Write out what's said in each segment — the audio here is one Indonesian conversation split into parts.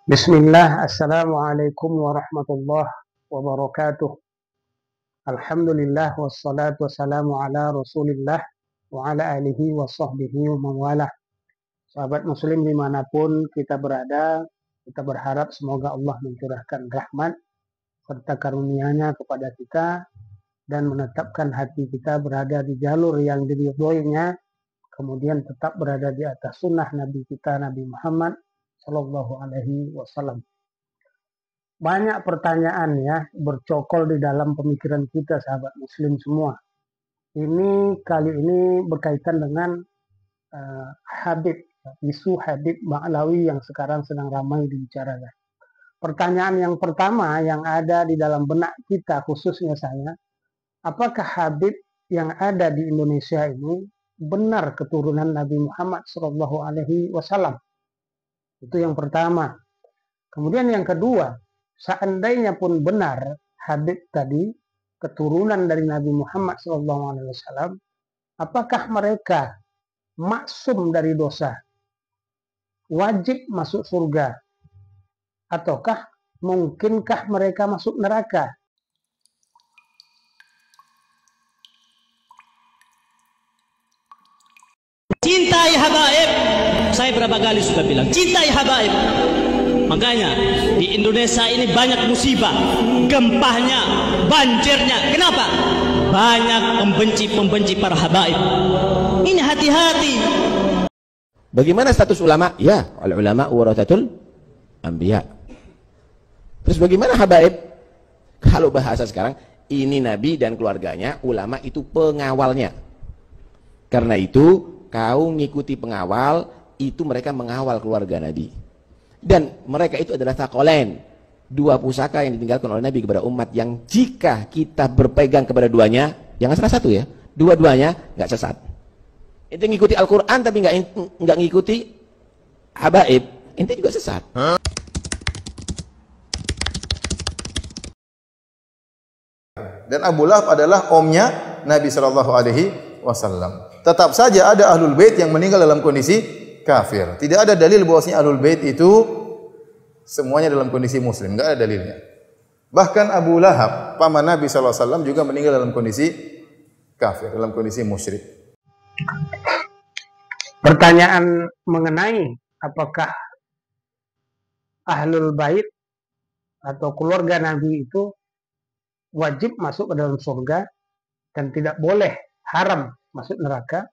Bismillah, Assalamualaikum warahmatullahi wabarakatuh. Alhamdulillah, wassalatu wassalamu ala rasulillah wa ala alihi wa sahbihi wa mawalah. Sahabat muslim dimanapun kita berada, kita berharap semoga Allah mencurahkan rahmat serta karunia-Nya kepada kita dan menetapkan hati kita berada di jalur yang diridhoinya, kemudian tetap berada di atas sunnah Nabi kita, Nabi Muhammad Sallallahu Alaihi Wasallam. Banyak pertanyaan ya bercokol di dalam pemikiran kita, sahabat muslim semua. Kali ini berkaitan dengan Habib, isu Habib Ba'lawi yang sekarang sedang ramai dibicarakan. Pertanyaan yang pertama yang ada di dalam benak kita, khususnya saya, apakah Habib yang ada di Indonesia ini benar keturunan Nabi Muhammad Sallallahu Alaihi Wasallam? Itu yang pertama. Kemudian yang kedua, seandainya pun benar Habib tadi keturunan dari Nabi Muhammad SAW, apakah mereka maksum dari dosa, wajib masuk surga, ataukah mungkinkah mereka masuk neraka? Cintai habaib. Saya berapa kali sudah bilang, cintai habaib. Makanya di Indonesia ini banyak musibah, gempahnya, banjirnya. Kenapa? Banyak pembenci para habaib. Ini hati-hati. Bagaimana status ulama? Ya, ulama warathatul anbiya. Terus bagaimana habaib? Kalau bahasa sekarang, ini nabi dan keluarganya, ulama itu pengawalnya. Karena itu kau ngikuti pengawal, itu mereka mengawal keluarga Nabi. Dan mereka itu adalah thaqalain, dua pusaka yang ditinggalkan oleh Nabi kepada umat, yang jika kita berpegang kepada duanya, jangan salah satu ya, dua-duanya nggak sesat. Itu ngikuti Al-Quran tapi nggak ngikuti habaib, ente juga sesat. Dan Abu Lahab adalah omnya Nabi Shallallahu Alaihi Wasallam. Tetap saja ada ahlul bait yang meninggal dalam kondisi kafir. Tidak ada dalil bahwasanya ahlul bait itu semuanya dalam kondisi muslim, enggak ada dalilnya. Bahkan Abu Lahab, paman Nabi sallallahu alaihi wasallam, juga meninggal dalam kondisi kafir, dalam kondisi musyrik. Pertanyaan mengenai apakah ahlul bait atau keluarga Nabi itu wajib masuk ke dalam surga dan tidak boleh, haram masuk neraka.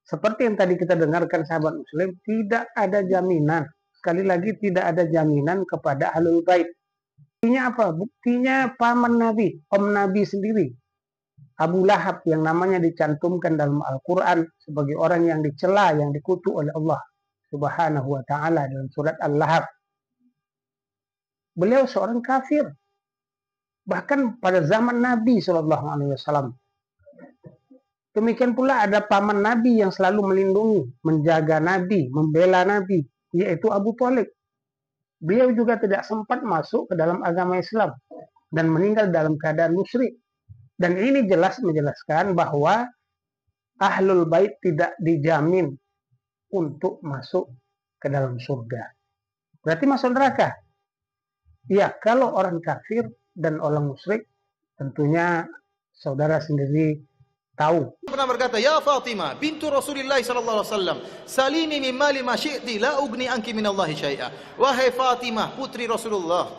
Seperti yang tadi kita dengarkan, sahabat muslim, tidak ada jaminan. Sekali lagi, tidak ada jaminan kepada ahlul bait. Buktinya apa? Buktinya paman Nabi, om Nabi sendiri, Abu Lahab, yang namanya dicantumkan dalam Al-Quran sebagai orang yang dicela, yang dikutuk oleh Allah Subhanahu wa Ta'ala dalam surat Al-Lahab. Beliau seorang kafir. Bahkan pada zaman Nabi SAW. Demikian pula ada paman Nabi yang selalu melindungi, menjaga Nabi, membela Nabi, yaitu Abu Thalib. Beliau juga tidak sempat masuk ke dalam agama Islam dan meninggal dalam keadaan musyrik. Dan ini jelas menjelaskan bahwa ahlul bait tidak dijamin untuk masuk ke dalam surga. Berarti masuk neraka. Ya, kalau orang kafir dan orang musyrik, tentunya saudara sendiri tahu. Pernah berkata, "Ya Fatimah bintu Rasulullah sallallahu alaihi wasallam, salini min mali ma syi'ti la ugni anki min Allah syai'a." Wahai Fatimah, putri Rasulullah,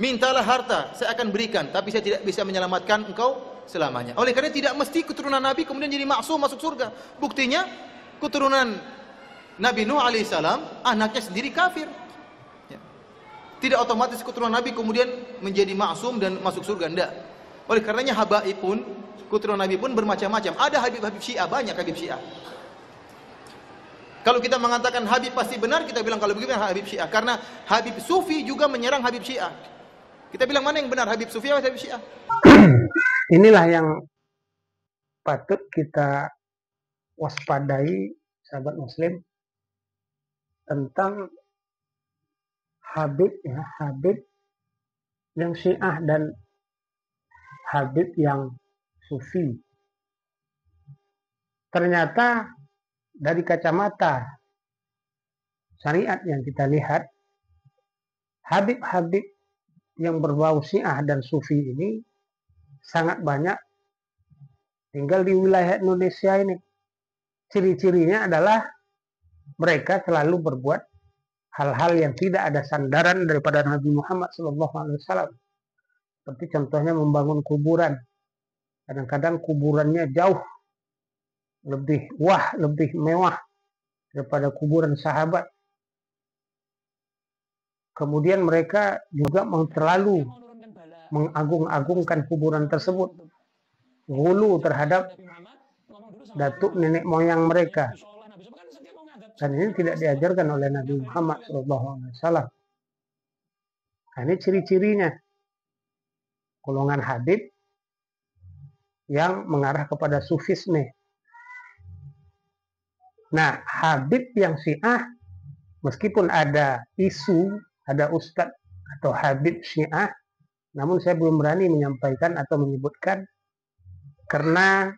mintalah harta, saya akan berikan, tapi saya tidak bisa menyelamatkan engkau selamanya. Oleh karena tidak mesti keturunan Nabi kemudian jadi maksum masuk surga. Buktinya keturunan Nabi Nuh alaihissalam, anaknya sendiri kafir. Ya. Tidak otomatis keturunan Nabi kemudian menjadi maksum dan masuk surga, enggak. Oleh karenanya habaib pun, keturunan Nabi pun bermacam-macam. Ada Habib-Habib Syiah, banyak Habib Syiah. Kalau kita mengatakan Habib pasti benar, kita bilang kalau begitu Habib Syiah. Karena Habib Sufi juga menyerang Habib Syiah. Kita bilang mana yang benar, Habib Sufi atau Habib Syiah? Inilah yang patut kita waspadai, sahabat muslim, tentang Habib, ya, Habib yang Syiah dan Habib yang Sufi. Ternyata dari kacamata syariat yang kita lihat, habib-habib yang berbau Syiah dan Sufi ini sangat banyak tinggal di wilayah Indonesia ini. Ciri-cirinya adalah mereka selalu berbuat hal-hal yang tidak ada sandaran daripada Nabi Muhammad SAW. Seperti contohnya membangun kuburan. Kadang-kadang kuburannya jauh lebih mewah daripada kuburan sahabat. Kemudian mereka juga terlalu mengagung-agungkan kuburan tersebut, hulu terhadap datuk nenek moyang mereka. Dan ini tidak diajarkan oleh Nabi Muhammad SAW. Nah, ini ciri-cirinya golongan habib yang mengarah kepada sufisme. Nah, habib yang Syiah, meskipun ada isu, ada ustadz atau habib Syiah, namun saya belum berani menyampaikan atau menyebutkan karena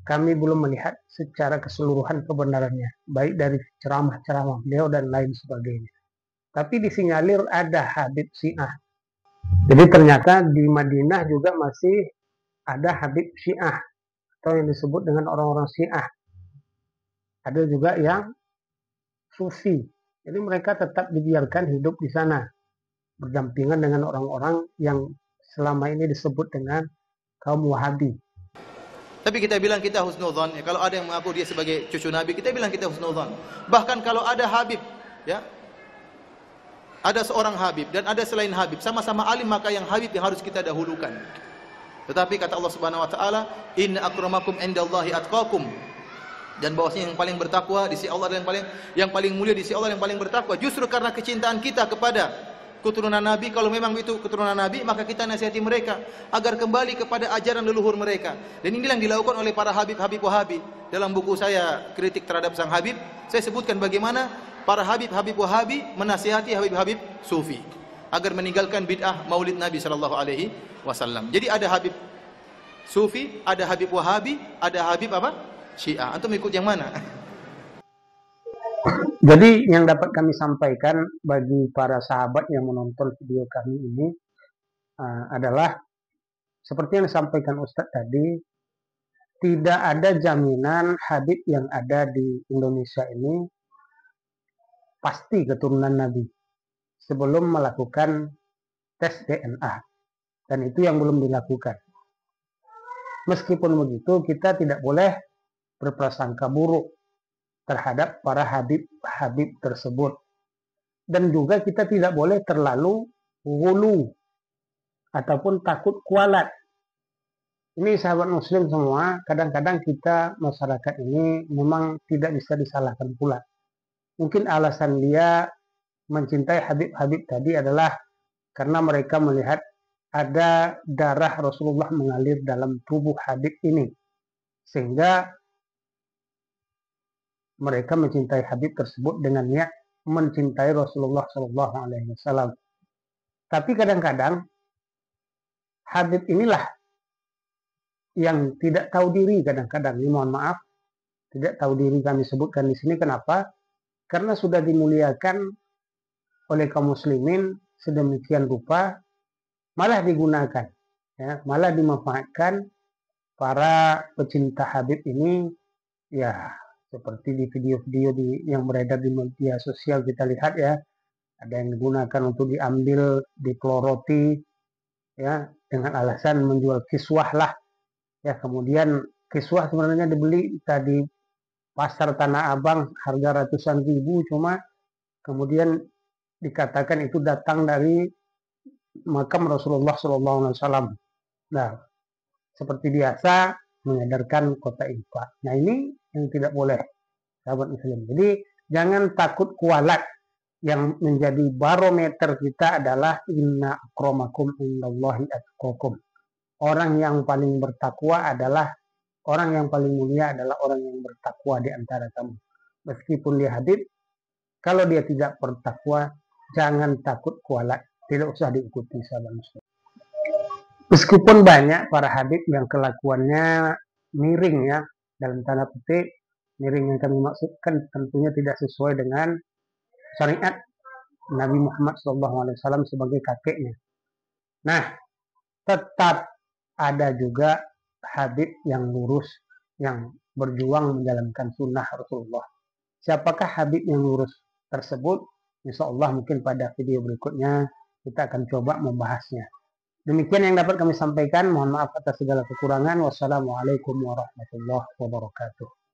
kami belum melihat secara keseluruhan kebenarannya, baik dari ceramah-ceramah beliau dan lain sebagainya. Tapi disinyalir ada habib Syiah. Jadi ternyata di Madinah juga masih ada habib Syiah atau yang disebut dengan orang-orang Syiah. Ada juga yang Sufi. Jadi mereka tetap dibiarkan hidup di sana, berdampingan dengan orang-orang yang selama ini disebut dengan kaum Wahabi. Tapi kita bilang kita husnudzon. Ya, kalau ada yang mengaku dia sebagai cucu Nabi, kita bilang kita husnudzon. Bahkan kalau ada habib, ya, ada seorang habib dan ada selain habib, sama-sama alim, maka yang habib yang harus kita dahulukan. Tetapi kata Allah Subhanahu wa taala, "Inna akramakum indallahi atqakum." Dan bahwasanya yang paling bertakwa di sisi Allah dan yang paling mulia di sisi Allah yang paling bertakwa. Justru karena kecintaan kita kepada keturunan Nabi, kalau memang itu keturunan Nabi, maka kita nasihati mereka agar kembali kepada ajaran leluhur mereka. Dan inilah yang dilakukan oleh para habib-habib Wahabi. Dalam buku saya Kritik Terhadap Sang Habib, saya sebutkan bagaimana para habib-habib Wahabi menasihati habib-habib Sufi agar meninggalkan bid'ah Maulid Nabi sallallahu alaihi wasallam. Jadi ada habib Sufi, ada habib Wahabi, ada habib apa? Syiah. Antum ikut yang mana? Jadi yang dapat kami sampaikan bagi para sahabat yang menonton video kami ini adalah seperti yang disampaikan Ustadz tadi, tidak ada jaminan habib yang ada di Indonesia ini pasti keturunan Nabi sebelum melakukan tes DNA. Dan itu yang belum dilakukan. Meskipun begitu, kita tidak boleh berprasangka buruk terhadap para habib-habib tersebut. Dan juga kita tidak boleh terlalu ghulu ataupun takut kualat. Ini sahabat muslim semua, kadang-kadang kita masyarakat ini memang tidak bisa disalahkan pula. Mungkin alasan dia mencintai habib-habib tadi adalah karena mereka melihat ada darah Rasulullah mengalir dalam tubuh habib ini. Sehingga mereka mencintai habib tersebut dengan niat mencintai Rasulullah SAW. Tapi kadang-kadang habib inilah yang tidak tahu diri kadang-kadang. Ini mohon maaf, tidak tahu diri kami sebutkan di sini. Kenapa? Karena sudah dimuliakan oleh kaum muslimin sedemikian rupa, malah digunakan, ya, malah dimanfaatkan para pecinta habib ini, ya. Seperti di video-video yang beredar di media sosial kita lihat, ya, ada yang digunakan untuk diambil, dipeloroti, ya, dengan alasan menjual kiswah lah, ya. Kemudian kiswah sebenarnya dibeli di pasar Tanah Abang harga ratusan ribu, cuma kemudian dikatakan itu datang dari makam Rasulullah SAW. Nah, seperti biasa mengedarkan kota infak. Nah, ini yang tidak boleh, sahabat muslim. Jadi jangan takut kualat. Yang menjadi barometer kita adalah inna akramakum indallahi atqakum. Orang yang paling bertakwa adalah orang yang paling mulia adalah orang yang bertakwa di antara kamu. Meskipun dia habib, kalau dia tidak bertakwa, jangan takut kualat. Tidak usah diikuti, sahabat muslim. Meskipun banyak para habib yang kelakuannya miring, ya, dalam tanda petik, miring yang kami maksudkan tentunya tidak sesuai dengan syariat Nabi Muhammad SAW sebagai kakeknya. Nah, tetap ada juga Habib yang lurus, yang berjuang menjalankan sunnah Rasulullah. Siapakah Habib yang lurus tersebut? Insya Allah mungkin pada video berikutnya kita akan coba membahasnya. Demikian yang dapat kami sampaikan. Mohon maaf atas segala kekurangan. Wassalamualaikum warahmatullahi wabarakatuh.